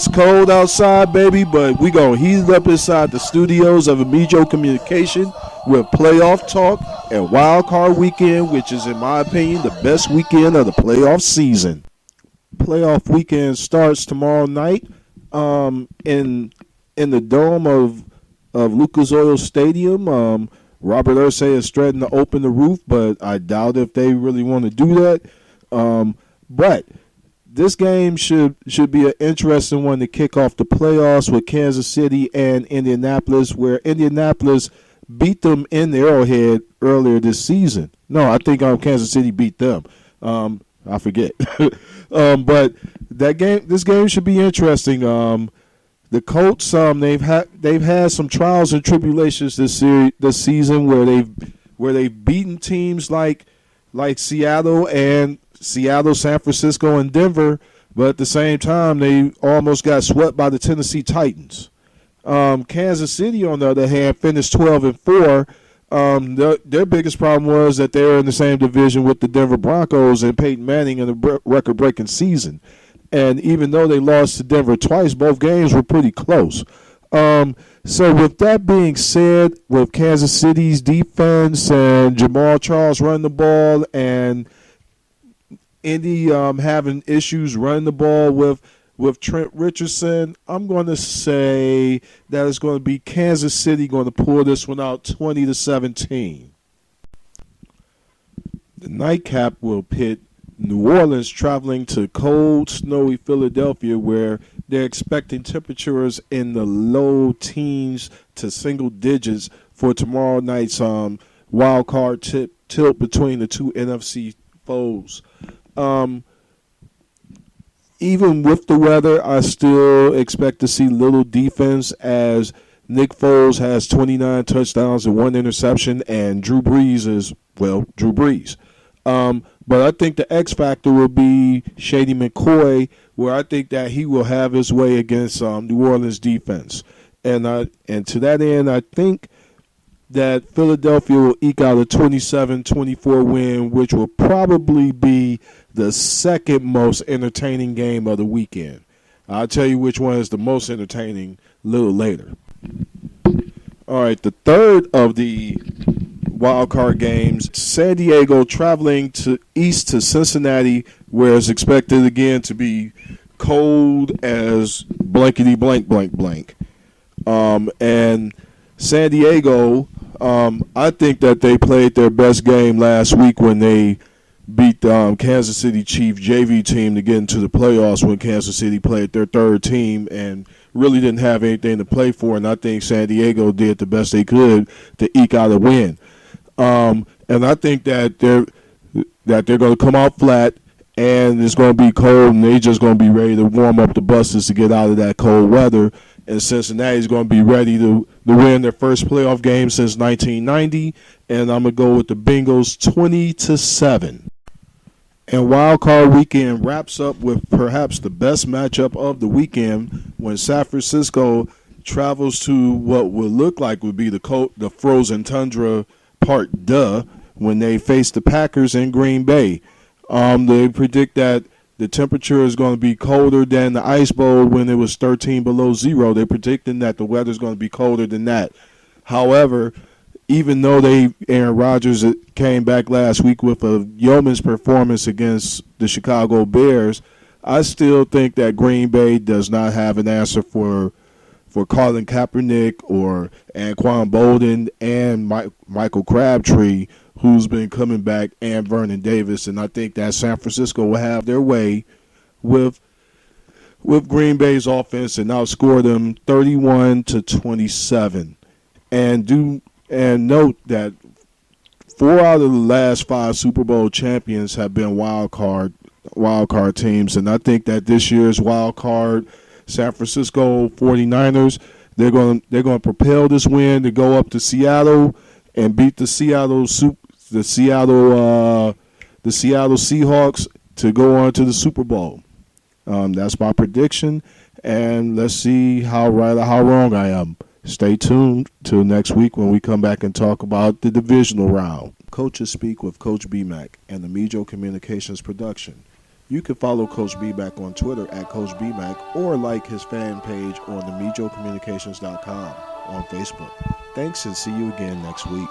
It's cold outside, baby, but we gonna heat it up inside the studios of Amijo Communication with playoff talk and wild card weekend, which is, in my opinion, the best weekend of the playoff season. Playoff weekend starts tomorrow night, in the dome of Lucas Oil Stadium. Robert Irsay is threatening to open the roof, but I doubt if they really want to do that. But this game should be an interesting one to kick off the playoffs with Kansas City and Indianapolis, where Indianapolis beat them in the Arrowhead earlier this season. No, I think Kansas City beat them. I forget. But this game should be interesting. The Colts, they've had some trials and tribulations this season where they've beaten teams like Seattle, San Francisco, and Denver, but at the same time they almost got swept by the Tennessee Titans. Kansas City, on the other hand, finished 12-4. Their biggest problem was that they were in the same division with the Denver Broncos and Peyton Manning in a record-breaking season. And even though they lost to Denver twice, both games were pretty close. So with that being said, with Kansas City's defense and Jamal Charles running the ball and Indy having issues running the ball with Trent Richardson, I'm going to say that it's going to be Kansas City going to pull this one out 20-17. The nightcap will pit New Orleans traveling to cold, snowy Philadelphia, where they're expecting temperatures in the low teens to single digits for tomorrow night's wild card tilt between the two NFC foes. Even with the weather, I still expect to see little defense, as Nick Foles has 29 touchdowns and 1 interception, and Drew Brees is, Drew Brees. But I think the X factor will be Shady McCoy, where I think that he will have his way against New Orleans defense. And to that end, I think that Philadelphia will eke out a 27-24 win, which will probably be the second most entertaining game of the weekend. I'll tell you which one is the most entertaining a little later. All right, the third of the wild card games, San Diego traveling east to Cincinnati, where it's expected again to be cold as blankety blank blank blank. And San Diego, I think that they played their best game last week when they beat the Kansas City Chiefs JV team to get into the playoffs, when Kansas City played their third team and really didn't have anything to play for. And I think San Diego did the best they could to eke out a win. And I think that they're going to come out flat, and it's going to be cold, and they're just going to be ready to warm up the buses to get out of that cold weather. And Cincinnati's going to be ready to win their first playoff game since 1990. And I'm going to go with the Bengals 20-7. And Wild Card Weekend wraps up with perhaps the best matchup of the weekend, when San Francisco travels to what would look like would be the frozen tundra part duh, when they face the Packers in Green Bay. They predict that the temperature is going to be colder than the Ice Bowl when it was 13 below zero. They're predicting that the weather is going to be colder than that. However, even though Aaron Rodgers came back last week with a yeoman's performance against the Chicago Bears, I still think that Green Bay does not have an answer for Colin Kaepernick or Anquan Bolden and Michael Crabtree, who's been coming back, and Vernon Davis. And I think that San Francisco will have their way with Green Bay's offense and outscore them 31-27. And note that 4 out of the last 5 Super Bowl champions have been wild card teams. And I think that this year's wild card San Francisco 49ers, they're going to propel this win to go up to Seattle and beat the Seattle Seahawks to go on to the Super Bowl. That's my prediction, and let's see how right or how wrong I am. Stay tuned till next week when we come back and talk about the divisional round. Coaches Speak with Coach BMAC and the Amijo Communications production You can follow Coach B-Mac on Twitter at Coach B-Mac or like his fan page on the MejoCommunications.com on Facebook. Thanks, and see you again next week.